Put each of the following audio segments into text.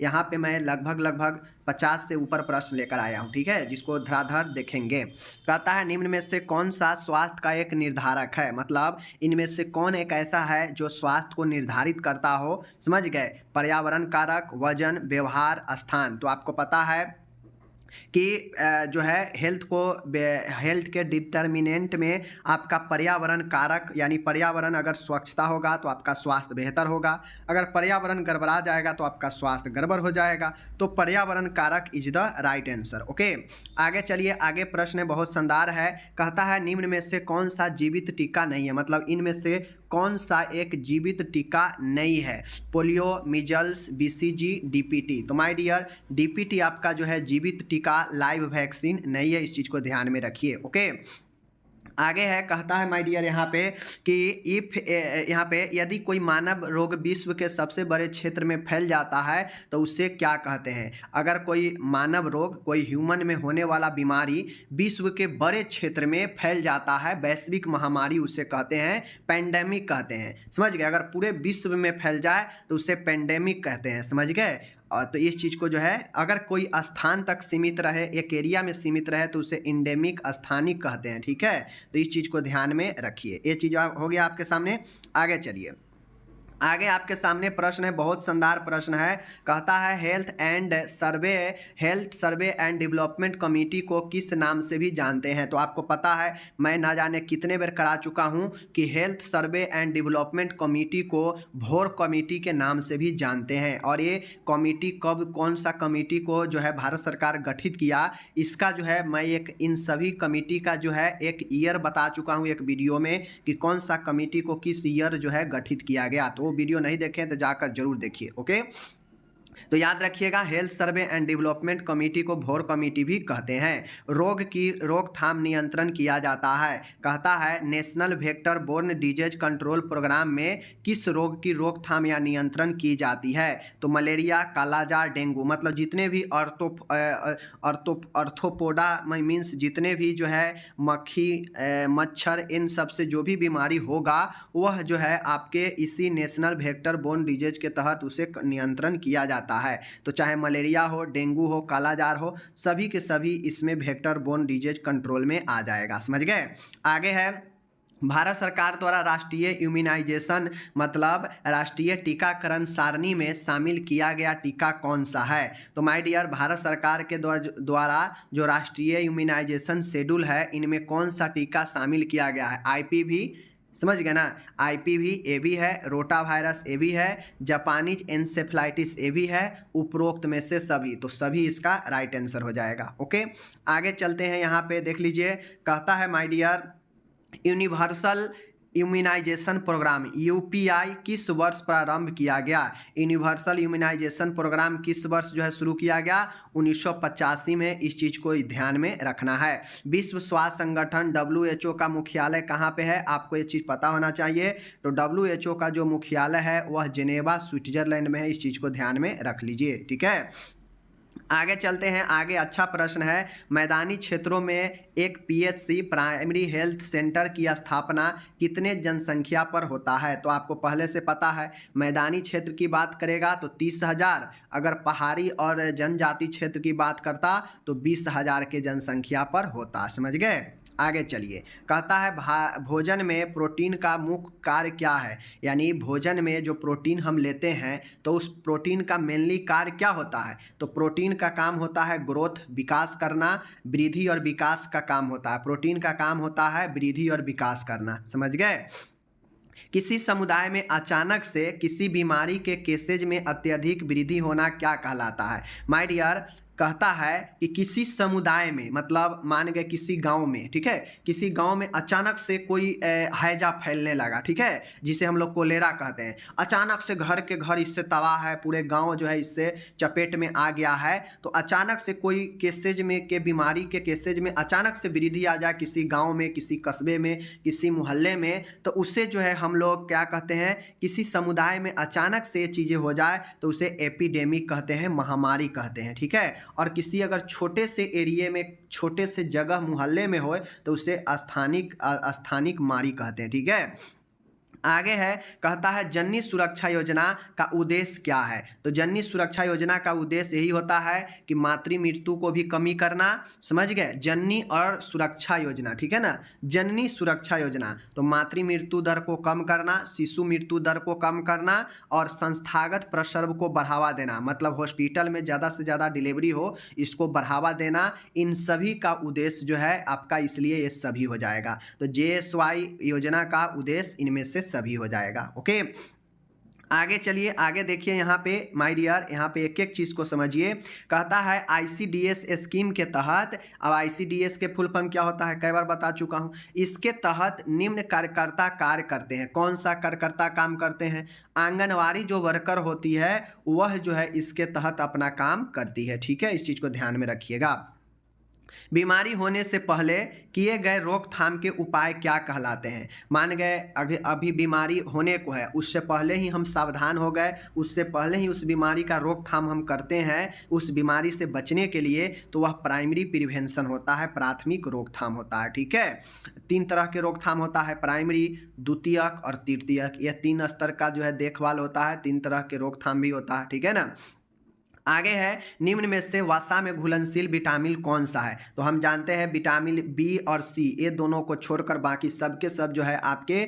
यहाँ पे मैं लगभग 50 से ऊपर प्रश्न लेकर आया हूँ, ठीक है, जिसको धराधर देखेंगे। कहता है निम्न में से कौन सा स्वास्थ्य का एक निर्धारक है, मतलब इनमें से कौन एक ऐसा है जो स्वास्थ्य को निर्धारित करता हो। समझ गए, पर्यावरण कारक, वजन, व्यवहार, स्थान। तो आपको पता है कि जो है हेल्थ के डिटर्मिनेंट में आपका पर्यावरण कारक, यानी पर्यावरण अगर स्वच्छता होगा तो आपका स्वास्थ्य बेहतर होगा, अगर पर्यावरण गड़बड़ा जाएगा तो आपका स्वास्थ्य गड़बड़ हो जाएगा। तो पर्यावरण कारक is the right answer. Okay, आगे चलिए, आगे प्रश्न बहुत शानदार है। कहता है निम्न में से कौन सा जीवित टीका नहीं है, मतलब इनमें से कौन सा एक जीवित टीका नहीं है। Polio, measles, BCG, DPT. तो माय डियर, डीपीटी आपका जो है जीवित टीका, लाइव वैक्सीन नहीं है, इस चीज को ध्यान में रखिए। ओके, आगे है, कहता है माय डियर यहाँ पे कि इफ यहाँ पे यदि कोई मानव रोग विश्व के सबसे बड़े क्षेत्र में फैल जाता है तो उसे क्या कहते हैं। अगर कोई मानव रोग, कोई ह्यूमन में होने वाला बीमारी विश्व के बड़े क्षेत्र में फैल जाता है, वैश्विक महामारी, उसे कहते हैं पेंडेमिक कहते हैं। समझ गए, अगर पूरे विश्व में फैल जाए तो उसे पेंडेमिक कहते हैं। समझ गए, तो इस चीज़ को जो है, अगर कोई स्थान तक सीमित रहे, एक एरिया में सीमित रहे, तो उसे इंडेमिक, स्थानिक कहते हैं। ठीक है, तो इस चीज़ को ध्यान में रखिए। ये चीज़ हो गया आपके सामने। आगे चलिए, आगे आपके सामने प्रश्न है, बहुत शानदार प्रश्न है। कहता है health survey and development committee को किस नाम से भी जानते हैं। तो आपको पता है, मैं ना जाने कितने बार करा चुका हूं कि health survey and development committee को भोर कमेटी के नाम से भी जानते हैं। और ये कमेटी कब, कौन सा कमेटी को जो है भारत सरकार गठित किया, इसका जो है मैं एक इन सभी कमेटी का जो है एक ईयर बता चुका हूं एक वीडियो में, कि कौन सा कमेटी को किस ईयर जो है गठित किया गया। तो वीडियो नहीं देखें तो जाकर जरूर देखिए। ओके, तो याद रखिएगा, health survey and development committee को भोर कमेटी भी कहते हैं। रोग की रोकथाम नियंत्रण किया जाता है। कहता है national vector borne disease control programme में किस रोग की रोकथाम या नियंत्रण की जाती है। तो मलेरिया, कालाजार, डेंगू, मतलब जितने भी अर्थोपोडा मीन्स जितने भी जो है मक्खी, मच्छर, इन सब से जो भी बीमारी होगा वह जो है आपके इसी नेशनल वेक्टर बोर्न डिजीज के तहत उसे नियंत्रण किया जाता है। तो चाहे मलेरिया हो, डेंगू हो, कालाजार हो, सभी के सभी इसमें वेक्टर बोर्न डिजीज कंट्रोल में आ जाएगा। समझ गए। आगे है, भारत सरकार द्वारा राष्ट्रीय इम्यूनाइजेशन, मतलब राष्ट्रीय टीकाकरण सारणी में शामिल किया गया टीका कौन सा है। तो माय डियर, भारत सरकार के द्वारा जो राष्ट्रीय इम्यूनाइजेशन शेड्यूल है, इनमें कौन सा टीका शामिल किया गया है। आईपीवी, समझ गए ना, आईपीवी ए भी है, रोटा वायरस ए भी है, जापानीज एन्सेफ्लाइटिस ए भी है, उपरोक्त में से सभी। तो सभी इसका राइट आंसर हो जाएगा। ओके, आगे चलते हैं, यहाँ पे देख लीजिए। कहता है my dear, universal immunization programme UPI किस वर्ष प्रारंभ किया गया। यूनिवर्सल इम्यूनाइजेशन प्रोग्राम किस वर्ष जो है शुरू किया गया, 1985 में। इस चीज़ को ध्यान में रखना है। विश्व स्वास्थ्य संगठन WHO का मुख्यालय कहाँ पे है, आपको ये चीज़ पता होना चाहिए। तो WHO का जो मुख्यालय है वह जेनेवा, स्विट्जरलैंड में है। इस चीज़ को ध्यान में रख लीजिए। ठीक है, आगे चलते हैं। आगे अच्छा प्रश्न है, मैदानी क्षेत्रों में एक PHC प्राइमरी हेल्थ सेंटर की स्थापना कितने जनसंख्या पर होता है। तो आपको पहले से पता है, मैदानी क्षेत्र की बात करेगा तो 30,000, अगर पहाड़ी और जनजाति क्षेत्र की बात करता तो 20,000 के जनसंख्या पर होता। समझ गए। आगे चलिए, कहता है भोजन में प्रोटीन का मुख्य कार्य क्या है। यानी भोजन में जो प्रोटीन हम लेते हैं तो उस प्रोटीन का मेनली कार्य क्या होता है। तो प्रोटीन का काम होता है ग्रोथ, विकास करना, वृद्धि और विकास का काम होता है। प्रोटीन का काम होता है वृद्धि और विकास करना। समझ गए। किसी समुदाय में अचानक से किसी बीमारी के केसेज में अत्यधिक वृद्धि होना क्या कहलाता है। माय डियर, कहता है कि किसी समुदाय में, मतलब मान गए किसी गांव में, ठीक है, किसी गांव में अचानक से कोई हैजा फैलने लगा, ठीक है, जिसे हम लोग कोलेरा कहते हैं। अचानक से घर के घर इससे तबाह है, पूरे गांव जो है इससे चपेट में आ गया है। तो अचानक से कोई केसेज में के बीमारी के केसेज में अचानक से वृद्धि आ जाए किसी गाँव में, किसी कस्बे में, किसी मोहल्ले में, तो उससे जो है हम लोग क्या कहते हैं, किसी समुदाय में अचानक से ये चीज़ें हो जाए तो उसे एपिडेमिक कहते हैं, महामारी कहते हैं। ठीक है, और किसी अगर छोटे से एरिया में, छोटे से जगह मोहल्ले में हो तो उसे स्थानिक मारी कहते हैं। ठीक है, आगे है, कहता है जननी सुरक्षा योजना का उद्देश्य क्या है। तो जननी सुरक्षा योजना का उद्देश्य यही होता है कि मातृ मृत्यु को भी कमी करना, समझ गए, जननी और सुरक्षा योजना, ठीक है ना, जननी सुरक्षा योजना, तो मातृ मृत्यु दर को कम करना, शिशु मृत्यु दर को कम करना और संस्थागत प्रसव को बढ़ावा देना, मतलब हॉस्पिटल में ज़्यादा से ज़्यादा डिलीवरी हो, इसको बढ़ावा देना, इन सभी का उद्देश्य जो है आपका, इसलिए ये सभी हो जाएगा। तो JSY योजना का उद्देश्य इनमें से सभी हो जाएगा। ओके, आगे चलिए, आगे देखिए यहाँ पे माय डियर, यहाँ पे एक एक चीज़ को समझिए। कहता है ICDS स्कीम के तहत, अब ICDS के फुल फॉर्म क्या होता है कई बार बता चुका हूँ। इसके तहत निम्न कार्यकर्ता कार्य करते हैं। कौन सा कार्यकर्ता काम करते हैं? आंगनवाड़ी जो वर्कर होती है वह जो है इसके तहत अपना काम करती है, ठीक है, इस चीज़ को ध्यान में रखिएगा। बीमारी होने से पहले किए गए रोकथाम के उपाय क्या कहलाते हैं? मान गए अभी बीमारी होने को है, उससे पहले ही हम सावधान हो गए, उससे पहले ही उस बीमारी का रोकथाम हम करते हैं उस बीमारी से बचने के लिए, तो वह प्राइमरी प्रिवेंशन होता है, प्राथमिक रोकथाम होता है, ठीक है। 3 तरह के रोकथाम होता है, प्राइमरी, द्वितीयक और तृतीयक, यह 3 स्तर का जो है देखभाल होता है, 3 तरह के रोकथाम भी होता है, ठीक है ना। आगे है, निम्न में से वसा में घुलनशील विटामिन कौन सा है? तो हम जानते हैं विटामिन B और C, ये दोनों को छोड़कर बाकी सब के सब जो है आपके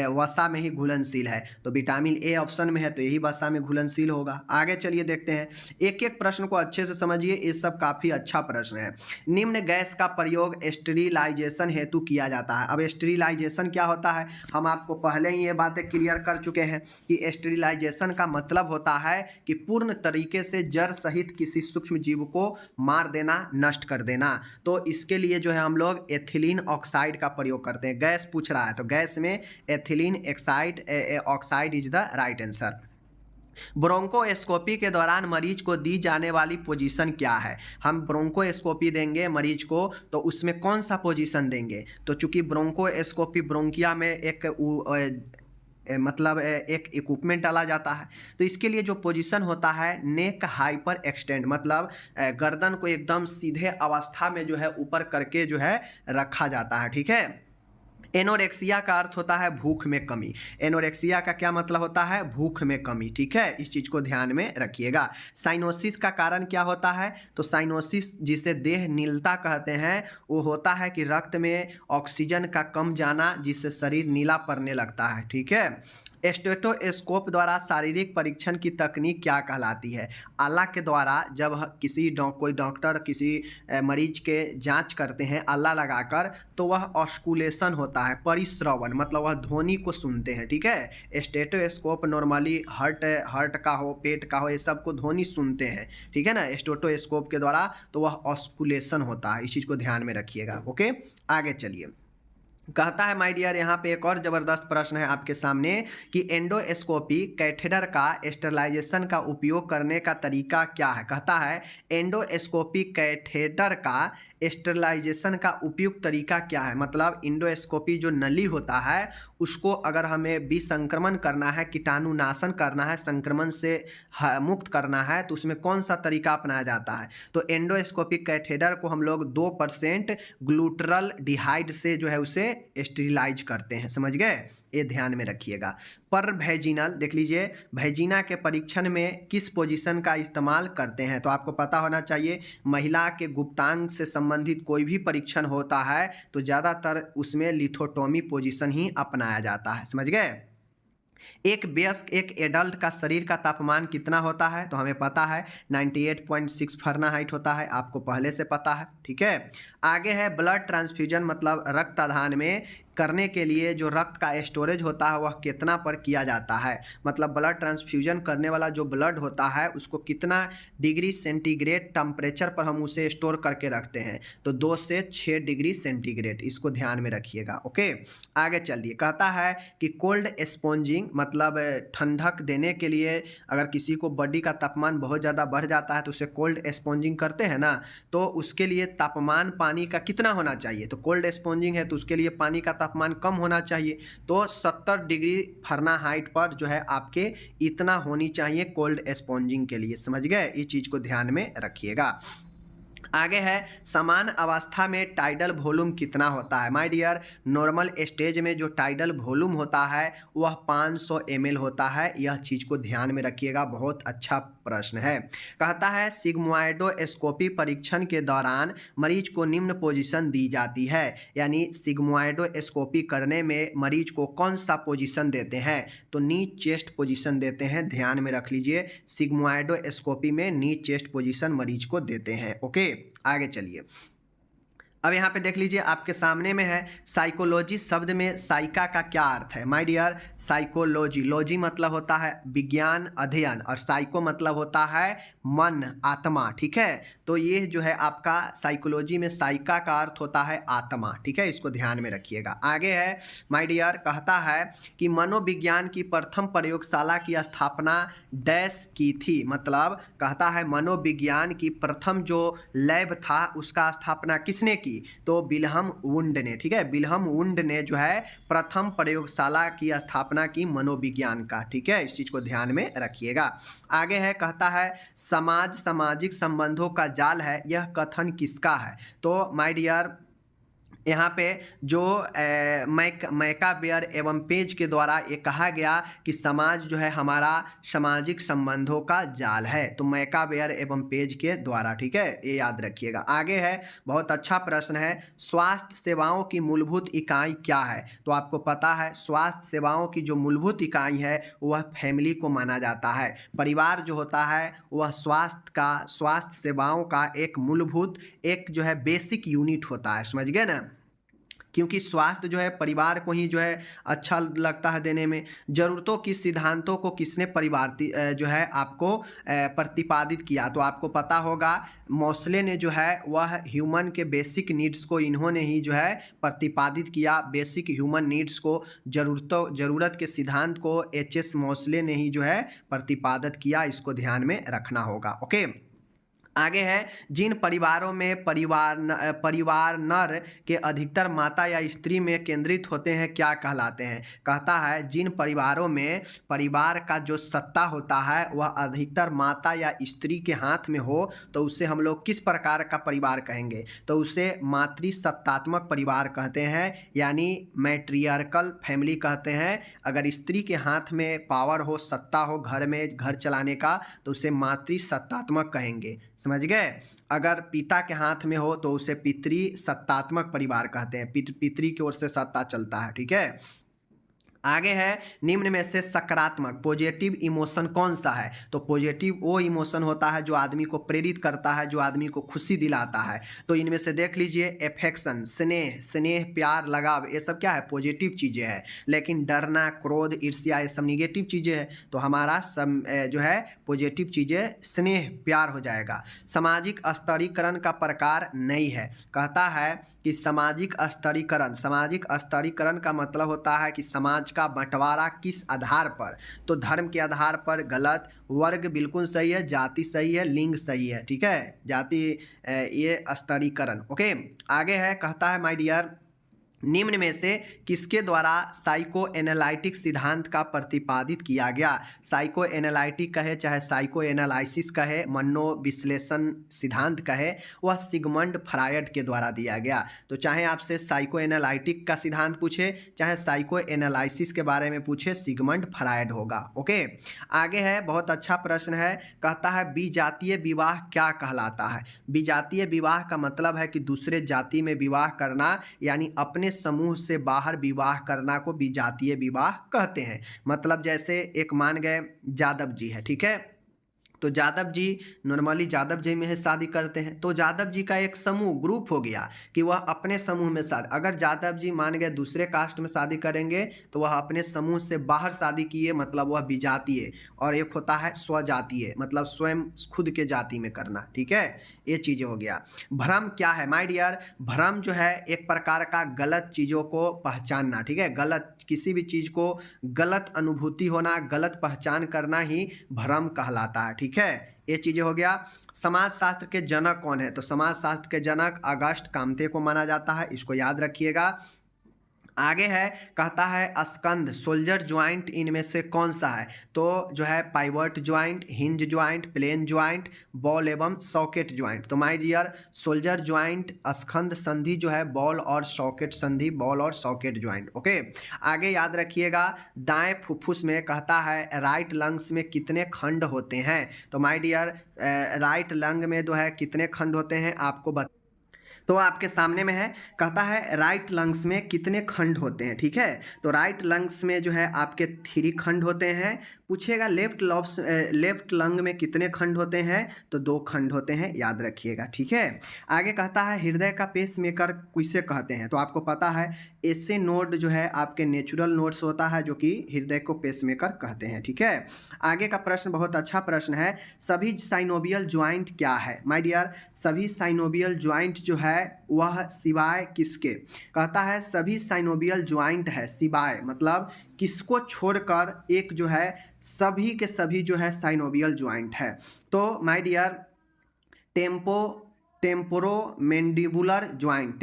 वसा में ही घुलनशील है। तो विटामिन A ऑप्शन में है तो यही वसा में घुलनशील होगा। आगे चलिए देखते हैं, एक एक प्रश्न को अच्छे से समझिए, ये सब काफ़ी अच्छा प्रश्न है। निम्न गैस का प्रयोग स्टेरिलाइजेशन हेतु किया जाता है। अब स्टेरिलाइजेशन क्या होता है, हम आपको पहले ही ये बातें क्लियर कर चुके हैं कि स्टेरिलाइजेशन का मतलब होता है कि पूर्ण तरीके से जड़ सहित किसी सूक्ष्म जीव को मार देना, नष्ट कर देना। तो इसके लिए जो है हम लोग एथिलीन ऑक्साइड का प्रयोग करते हैं। गैस पूछ रहा है तो गैस में ethylene oxide is the right answer. Bronchoscopy के दौरान मरीज को दी जाने वाली पोजीशन क्या है? हम ब्रोंकोस्कोपी देंगे मरीज को तो उसमें कौन सा पोजीशन देंगे? तो चूंकि ब्रोंकोस्कोपी ब्रोंकिया में एक इक्विपमेंट डाला जाता है, तो इसके लिए जो पोजीशन होता है नेक हाइपर एक्सटेंड, मतलब गर्दन को एकदम सीधे अवस्था में जो है ऊपर करके जो है रखा जाता है, ठीक है। एनोरेक्सिया का अर्थ होता है भूख में कमी। एनोरेक्सिया का क्या मतलब होता है? भूख में कमी, ठीक है, इस चीज़ को ध्यान में रखिएगा। साइनोसिस का कारण क्या होता है? तो साइनोसिस जिसे देह नीलता कहते हैं, वो होता है कि रक्त में ऑक्सीजन का कम जाना जिससे शरीर नीला पड़ने लगता है, ठीक है। स्टेथोस्कोप द्वारा शारीरिक परीक्षण की तकनीक क्या कहलाती है? आला के द्वारा जब कोई डॉक्टर किसी मरीज के जांच करते हैं आला लगाकर, तो वह ऑस्कुलेशन होता है, परिश्रवण, मतलब वह ध्वनि को सुनते हैं, ठीक है। स्टेथोस्कोप नॉर्मली हार्ट का हो, पेट का हो, ये सब को ध्वनि सुनते हैं, ठीक है ना, स्टेथोस्कोप के द्वारा, तो वह ऑस्कुलेशन होता है, इस चीज़ को ध्यान में रखिएगा। ओके, आगे चलिए। कहता है माय डियर, यहाँ पे एक और जबरदस्त प्रश्न है आपके सामने कि एंडोस्कोपी कैथेटर का स्टेरिलाइजेशन का उपयोग करने का तरीका क्या है? कहता है एंडोस्कोपी कैथेटर का स्टेरिलाइजेशन का उपयुक्त तरीका क्या है? मतलब एंडोस्कोपी जो नली होता है उसको अगर हमें विसंक्रमण करना है, कीटाणुनाशन करना है, संक्रमण से मुक्त करना है, तो उसमें कौन सा तरीका अपनाया जाता है? तो एंडोस्कोपिक कैथेटर को हम लोग 2% ग्लूटरल डिहाइड से जो है उसे स्टेरिलाइज करते हैं, समझ गए, ये ध्यान में रखिएगा। पर वैजिनल देख लीजिए, वैजिना के परीक्षण में किस पोजीशन का इस्तेमाल करते हैं? तो आपको पता होना चाहिए, महिला के गुप्तांग से संबंधित कोई भी परीक्षण होता है तो ज़्यादातर उसमें लिथोटोमी पोजीशन ही अपनाया जाता है, समझ गए। एक वयस्क, एक एडल्ट का शरीर का तापमान कितना होता है? तो हमें पता है 98.6 फ़ारेनहाइट होता है, आपको पहले से पता है, ठीक है। आगे है ब्लड ट्रांसफ्यूजन, मतलब रक्तदान में करने के लिए जो रक्त का स्टोरेज होता है वह कितना पर किया जाता है? मतलब ब्लड ट्रांसफ्यूजन करने वाला जो ब्लड होता है उसको कितना डिग्री सेंटीग्रेड टेम्परेचर पर हम उसे स्टोर करके रखते हैं? तो 2 से 6 डिग्री सेंटीग्रेड, इसको ध्यान में रखिएगा। ओके, आगे चलिए। कहता है कि कोल्ड स्पॉन्जिंग, मतलब ठंडक देने के लिए अगर किसी को बॉडी का तापमान बहुत ज़्यादा बढ़ जाता है तो उसे कोल्ड स्पॉन्जिंग करते हैं ना, तो उसके लिए तापमान पानी का कितना होना चाहिए? तो कोल्ड स्पॉन्जिंग है तो उसके लिए पानी का तापमान कम होना चाहिए, तो 70 डिग्री फ़ारेनहाइट पर जो है आपके इतना होनी चाहिए कोल्ड स्पॉन्जिंग के लिए, समझ गए, इस चीज़ को ध्यान में रखिएगा। आगे है समान अवस्था में टाइडल वॉल्यूम कितना होता है। माय डियर, नॉर्मल स्टेज में जो टाइडल वॉल्यूम होता है वह 500 ml होता है। यह चीज़ को ध्यान में रखिएगा, बहुत अच्छा प्रश्न है। कहता है सिग्मोइडोस्कोपी परीक्षण के दौरान मरीज को निम्न पोजीशन दी जाती है, यानी सिग्मोइडोस्कोपी करने में मरीज को कौन सा पोजीशन देते हैं, तो नी चेस्ट पोजीशन देते हैं। ध्यान में रख लीजिए, सिग्मोइडोस्कोपी में नी चेस्ट पोजीशन मरीज को देते हैं। ओके, आगे चलिए। अब यहाँ पे देख लीजिए, आपके सामने में है साइकोलॉजी शब्द में साइका का क्या अर्थ है। माय डियर, साइकोलॉजी, लॉजी मतलब होता है विज्ञान, अध्ययन, और साइको मतलब होता है मन, आत्मा। ठीक है, तो ये जो है आपका साइकोलॉजी में साइका का अर्थ होता है आत्मा। ठीक है, इसको ध्यान में रखिएगा। आगे है माय डियर, कहता है कि मनोविज्ञान की प्रथम प्रयोगशाला की स्थापना डैश की थी। मतलब कहता है मनोविज्ञान की प्रथम जो लैब था उसका स्थापना किसने की, तो विल्हम वुंड ने। ठीक है, विल्हम वुंड ने जो है प्रथम प्रयोगशाला की स्थापना की मनोविज्ञान का। ठीक है, इस चीज को ध्यान में रखिएगा। आगे है, कहता है समाज सामाजिक संबंधों का जाल है, यह कथन किसका है। तो माय डियर, यहाँ पे जो मैकाबेयर एवं पेज के द्वारा ये कहा गया कि समाज जो है हमारा सामाजिक संबंधों का जाल है, तो मैकाबेयर एवं पेज के द्वारा। ठीक है, ये याद रखिएगा। आगे है, बहुत अच्छा प्रश्न है, स्वास्थ्य सेवाओं की मूलभूत इकाई क्या है। तो आपको पता है स्वास्थ्य सेवाओं की जो मूलभूत इकाई है वह फैमिली को माना जाता है। परिवार जो होता है वह स्वास्थ्य सेवाओं का एक मूलभूत, एक जो है बेसिक यूनिट होता है। समझ गए ना, क्योंकि स्वास्थ्य जो है परिवार को ही जो है अच्छा लगता है देने में। जरूरतों की सिद्धांतों को किसने जो है आपको प्रतिपादित किया, तो आपको पता होगा मौसले ने जो है वह ह्यूमन के बेसिक नीड्स को इन्होंने ही जो है प्रतिपादित किया। बेसिक ह्यूमन नीड्स को, ज़रूरत के सिद्धांत को एच.एस. मौसले ने ही जो है प्रतिपादित किया। इसको ध्यान में रखना होगा। ओके, आगे है, जिन परिवारों में परिवार नर के अधिकतर माता या स्त्री में केंद्रित होते हैं क्या कहलाते हैं। कहता है जिन परिवारों में परिवार का जो सत्ता होता है वह अधिकतर माता या स्त्री के हाथ में हो तो उसे हम लोग किस प्रकार का परिवार कहेंगे, तो उसे मातृसत्तात्मक परिवार कहते हैं, यानी मैट्रियार्कल फैमिली कहते हैं। अगर स्त्री के हाथ में पावर हो, सत्ता हो घर में, घर चलाने का, तो उसे मातृसत्तात्मक कहेंगे। समझ गए। अगर पिता के हाथ में हो तो उसे पितृ सत्तात्मक परिवार कहते हैं, पितृ की ओर से सत्ता चलता है। ठीक है, आगे है, निम्न में से सकारात्मक पॉजिटिव इमोशन कौन सा है, तो पॉजिटिव वो इमोशन होता है जो आदमी को प्रेरित करता है, जो आदमी को खुशी दिलाता है। तो इनमें से देख लीजिए, एफेक्शन, स्नेह, प्यार, लगाव, ये सब क्या है, पॉजिटिव चीज़ें हैं। लेकिन डरना, क्रोध, ईर्ष्या, ये सब निगेटिव चीज़ें हैं। तो हमारा जो है पॉजिटिव चीज़ें स्नेह, प्यार हो जाएगा। सामाजिक स्तरीकरण का प्रकार नहीं है। कहता है कि सामाजिक स्तरीकरण का मतलब होता है कि समाज का बंटवारा किस आधार पर, तो धर्म के आधार पर गलत, वर्ग बिल्कुल सही है, जाति सही है, लिंग सही है। ठीक है, जाति ये स्तरीकरण। ओके, आगे है, कहता है माय डियर, निम्न में से किसके द्वारा साइको एनालिटिक सिद्धांत का प्रतिपादित किया गया। साइको एनालिटिक कहे चाहे साइको एनालिसिस कहे, मनोविश्लेषण सिद्धांत कहे, वह सिगमंड फ्रायड के द्वारा दिया गया। तो चाहे आपसे साइको एनालिटिक का सिद्धांत पूछे चाहे साइको एनालिसिस के बारे में पूछे, सिगमंड फ्रायड होगा। ओके, आगे है, बहुत अच्छा प्रश्न है, कहता है विजातीय विवाह क्या कहलाता है। विजातीय विवाह का मतलब है कि दूसरे जाति में विवाह करना, यानी अपने समूह से बाहर विवाह करना को विजातीय विवाह कहते हैं। मतलब जैसे एक मान गए यादव जी है, ठीक है, तो यादव जी नॉर्मली यादव जी में ही शादी करते हैं, तो यादव जी का एक समूह, ग्रुप हो गया कि वह अपने समूह में शादी, अगर यादव जी मान गए दूसरे कास्ट में शादी करेंगे तो वह अपने समूह से बाहर शादी किए, मतलब वह विजातीय। और एक होता है स्वजातीय, मतलब स्वयं खुद के जाति में करना। ठीक है, ये चीज़ें हो गया। भ्रम क्या है माय डियर, भ्रम जो है एक प्रकार का गलत चीज़ों को पहचानना। ठीक है, गलत किसी भी चीज़ को गलत अनुभूति होना, गलत पहचान करना ही भ्रम कहलाता है। ठीक है, ये चीज़ें हो गया। समाजशास्त्र के जनक कौन है, तो समाजशास्त्र के जनक अगस्ट कामते को माना जाता है, इसको याद रखिएगा। आगे है, कहता है स्कंध सोल्जर ज्वाइंट इनमें से कौन सा है? तो जो है pivot joint, hinge joint, plane joint, ball एवं सॉकेट ज्वाइंट। तो माय डियर सोल्जर ज्वाइंट, स्कंध संधि जो है बॉल और सॉकेट संधि, बॉल और सॉकेट ज्वाइंट। ओके, आगे याद रखिएगा, दाएं फुफ्फुस में कहता है राइट लंग्स में कितने खंड होते हैं? तो माय डियर राइट लंग में जो है कितने खंड होते हैं आपको तो आपके सामने में है, कहता है राइट लंग्स में कितने खंड होते हैं। ठीक है, तो राइट लंग्स में जो है आपके 3 खंड होते हैं। पूछेगा लेफ्ट लंग में कितने खंड होते हैं? तो 2 खंड होते हैं, याद रखिएगा। ठीक है, आगे कहता है हृदय का पेस मेकर किसे कहते हैं? तो आपको पता है ऐसे नोड जो है आपके नेचुरल नोड्स होता है जो कि हृदय को पेसमेकर कहते हैं। ठीक है, आगे का प्रश्न बहुत अच्छा प्रश्न है, सभी साइनोवियल ज्वाइंट क्या है? माय डियर सभी साइनोवियल ज्वाइंट जो है वह सिवाय किसके? कहता है सभी साइनोवियल ज्वाइंट है सिवाय, मतलब किसको छोड़कर एक जो है सभी के सभी जो है साइनोवियल ज्वाइंट है। तो माय डियर टेम्पोरोमेंडिबुलर ज्वाइंट,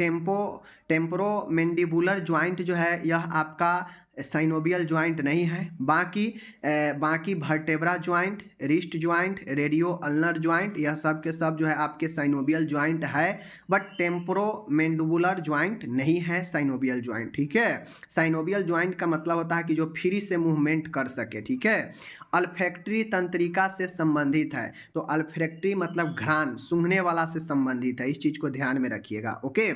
टेम्पोरोमेंडिबुलर ज्वाइंट जो है यह आपका साइनोवियल ज्वाइंट नहीं है। बाकी vertebra joint, wrist joint, radio ulnar joint, यह सब के सब जो है आपके साइनोवियल ज्वाइंट है, बट टेम्पोरोमेंडिबुलर ज्वाइंट नहीं है साइनोवियल ज्वाइंट। ठीक है, साइनोवियल ज्वाइंट का मतलब होता है कि जो फ्री से मूवमेंट कर सके। ठीक है, अल्फैक्टरी तंत्रिका से संबंधित है, तो अल्फैक्टरी मतलब घ्राण सूंघने वाला से संबंधित है, इस चीज को ध्यान में रखिएगा। ओके,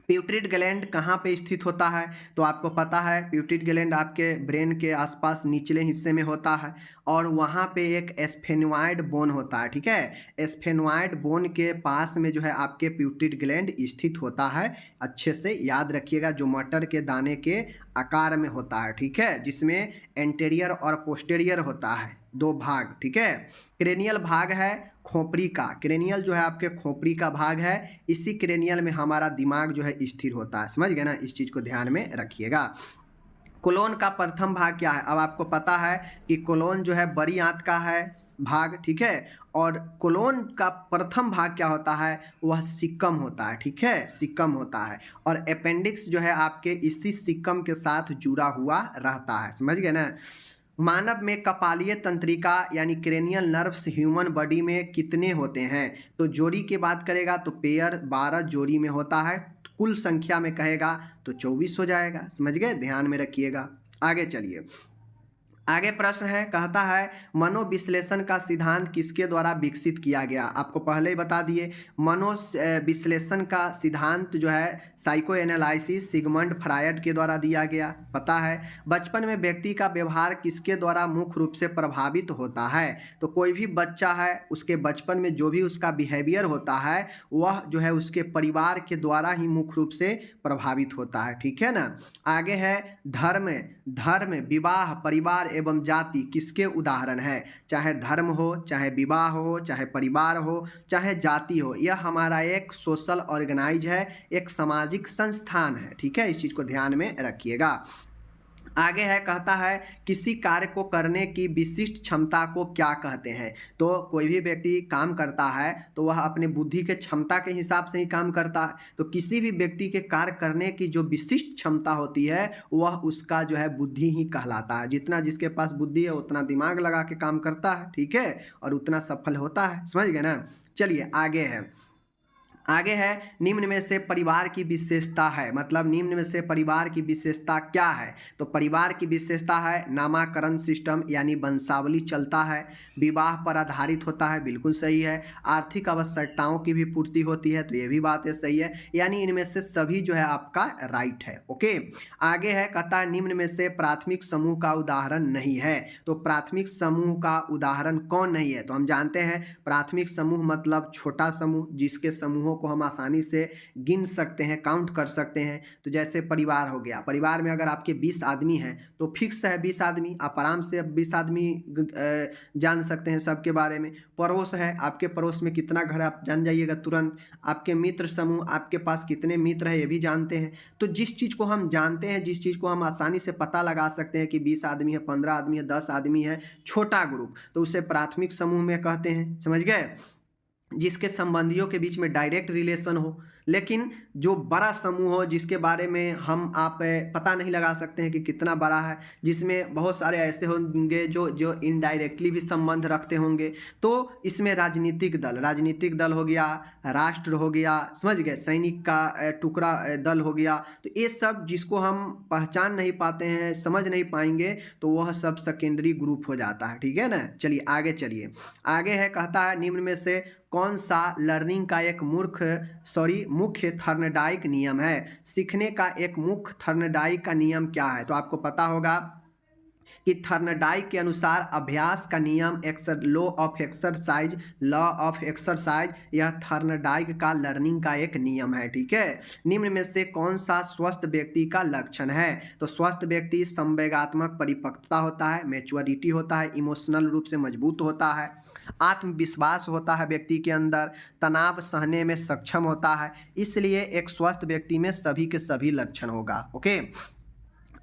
प्यूटरिड ग्लैंड कहाँ पे स्थित होता है? तो आपको पता है प्यूटरिड ग्लैंड आपके ब्रेन के आसपास निचले हिस्से में होता है और वहाँ पे एक एस्फेनॉइड बोन होता है। ठीक है, एस्फेनॉइड बोन के पास में जो है आपके प्यूटरिड ग्लैंड स्थित होता है। अच्छे से याद रखिएगा, जो मटर के दाने के आकार में होता है। ठीक है, जिसमें एंटेरियर और पोस्टेरियर होता है, 2 भाग। ठीक है, क्रेनियल भाग है खोपड़ी का, क्रेनियल जो है आपके खोपड़ी का भाग है, इसी क्रेनियल में हमारा दिमाग जो है स्थिर होता है। समझ गए ना, इस चीज को ध्यान में रखिएगा। कोलोन का प्रथम भाग क्या है? अब आपको पता है कि कोलोन जो है बड़ी आंत का है भाग। ठीक है, और कोलोन का प्रथम भाग क्या होता है? वह सिक्कम होता है। ठीक है, सिक्कम होता है, और अपेंडिक्स जो है आपके इसी सिक्कम के साथ जुड़ा हुआ रहता है। समझ गए ना। मानव में कपालीय तंत्रिका यानी क्रेनियल नर्व्स ह्यूमन बॉडी में कितने होते हैं? तो जोड़ी की बात करेगा तो पेयर 12 जोड़ी में होता है, कुल संख्या में कहेगा तो 24 हो जाएगा। समझ गए, ध्यान में रखिएगा। आगे चलिए, आगे प्रश्न है, कहता है मनोविश्लेषण का सिद्धांत किसके द्वारा विकसित किया गया? आपको पहले ही बता दिए, विश्लेषण का सिद्धांत जो है साइको एनालिसिस सिगमंड फ्रायड के द्वारा दिया गया। पता है बचपन में व्यक्ति का व्यवहार किसके द्वारा मुख्य रूप से प्रभावित होता है? तो कोई भी बच्चा है उसके बचपन में जो भी उसका बिहेवियर होता है वह जो है उसके परिवार के द्वारा ही मुख्य रूप से प्रभावित होता है। ठीक है ना। आगे है धर्म विवाह परिवार एवं जाति किसके उदाहरण है? चाहे धर्म हो, चाहे विवाह हो, चाहे परिवार हो, चाहे जाति हो, यह हमारा एक सोशल ऑर्गेनाइज है, एक सामाजिक संस्थान है। ठीक है, इस चीज को ध्यान में रखिएगा। आगे है, कहता है किसी कार्य को करने की विशिष्ट क्षमता को क्या कहते हैं? तो कोई भी व्यक्ति काम करता है तो वह अपने बुद्धि के क्षमता के हिसाब से ही काम करता है। तो किसी भी व्यक्ति के कार्य करने की जो विशिष्ट क्षमता होती है वह उसका जो है बुद्धि ही कहलाता है। जितना जिसके पास बुद्धि है उतना दिमाग लगा के काम करता है। ठीक है, और उतना सफल होता है। समझ गए ना। चलिए आगे है निम्न में से परिवार की विशेषता है, मतलब निम्न में से परिवार की विशेषता क्या है? तो परिवार की विशेषता है नामकरण सिस्टम यानी वंशावली चलता है, विवाह पर आधारित होता है, बिल्कुल सही है, आर्थिक आवश्यकताओं की भी पूर्ति होती है, तो ये भी बातें सही है, यानी इनमें से सभी जो है आपका राइट है। ओके, आगे है, कहता है निम्न में से प्राथमिक समूह का उदाहरण नहीं है। तो प्राथमिक समूह का उदाहरण कौन नहीं है? तो हम जानते हैं प्राथमिक समूह मतलब छोटा समूह, जिसके समूहों को हम आसानी से गिन सकते हैं, काउंट कर सकते हैं। तो जैसे परिवार हो गया, परिवार में अगर आपके 20 आदमी हैं तो फिक्स है 20 आदमी, आप आराम से 20 आदमी जान सकते हैं सबके बारे में। पड़ोस है, आपके पड़ोस में कितना घर है आप जान जाइएगा तुरंत। आपके मित्र समूह, आपके पास कितने मित्र हैं ये भी जानते हैं। तो जिस चीज़ को हम जानते हैं, जिस चीज़ को हम आसानी से पता लगा सकते हैं कि 20 आदमी है, 15 आदमी है, 10 आदमी है, छोटा ग्रुप, तो उसे प्राथमिक समूह में कहते हैं। समझ गए, जिसके संबंधियों के बीच में डायरेक्ट रिलेशन हो, लेकिन जो बड़ा समूह हो जिसके बारे में हम आप पता नहीं लगा सकते हैं कि कितना बड़ा है, जिसमें बहुत सारे ऐसे होंगे जो जो इनडायरेक्टली भी संबंध रखते होंगे, तो इसमें राजनीतिक दल हो गया, राष्ट्र हो गया, समझ गए, सैनिक का टुकड़ा दल हो गया। तो ये सब जिसको हम पहचान नहीं पाते हैं, समझ नहीं पाएंगे, तो वह सब सेकेंडरी ग्रुप हो जाता है। ठीक है ना, चलिए आगे चलिए। आगे है, कहता है निम्न में से कौन सा लर्निंग का एक मुख्य थर्नडाइक नियम है। सीखने का एक मुख्य थर्नडाइक का नियम क्या है? तो आपको पता होगा कि थर्नडाइक के अनुसार अभ्यास का नियम लॉ ऑफ एक्सरसाइज, यह थर्नडाइक का लर्निंग का एक नियम है। ठीक है, निम्न में से कौन सा स्वस्थ व्यक्ति का लक्षण है? तो स्वस्थ व्यक्ति संवेगात्मक परिपक्वता होता है, मैच्योरिटी होता है, इमोशनल रूप से मजबूत होता है, आत्मविश्वास होता है व्यक्ति के अंदर, तनाव सहने में सक्षम होता है। इसलिए एक स्वस्थ व्यक्ति में सभी के सभी लक्षण होगा। ओके,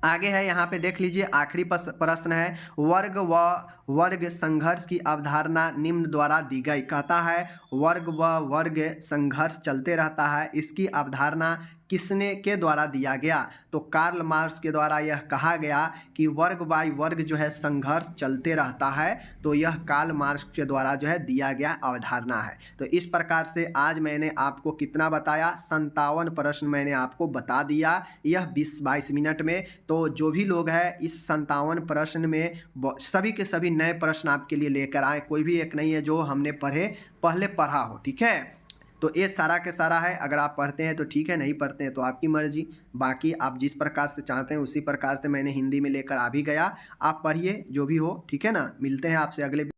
आगे है, यहाँ पे देख लीजिए, आखिरी प्रश्न है, वर्ग संघर्ष की अवधारणा निम्न द्वारा दी गई। कहता है वर्ग संघर्ष चलते रहता है, इसकी अवधारणा किसने के द्वारा दिया गया? तो कार्ल मार्क्स के द्वारा यह कहा गया कि वर्ग बाय वर्ग जो है संघर्ष चलते रहता है। तो यह कार्ल मार्क्स के द्वारा जो है दिया गया अवधारणा है। तो इस प्रकार से आज मैंने आपको कितना बताया, 57 प्रश्न मैंने आपको बता दिया यह 20-22 मिनट में। तो जो भी लोग हैं इस 57 प्रश्न में सभी के सभी नए प्रश्न आपके लिए लेकर आए, कोई भी एक नहीं है जो हमने पहले पढ़ा हो। ठीक है, तो ये सारा के सारा है, अगर आप पढ़ते हैं तो ठीक है, नहीं पढ़ते हैं तो आपकी मर्जी। बाकी आप जिस प्रकार से चाहते हैं उसी प्रकार से मैंने हिंदी में लेकर आ भी गया, आप पढ़िए जो भी हो। ठीक है ना, मिलते हैं आपसे अगले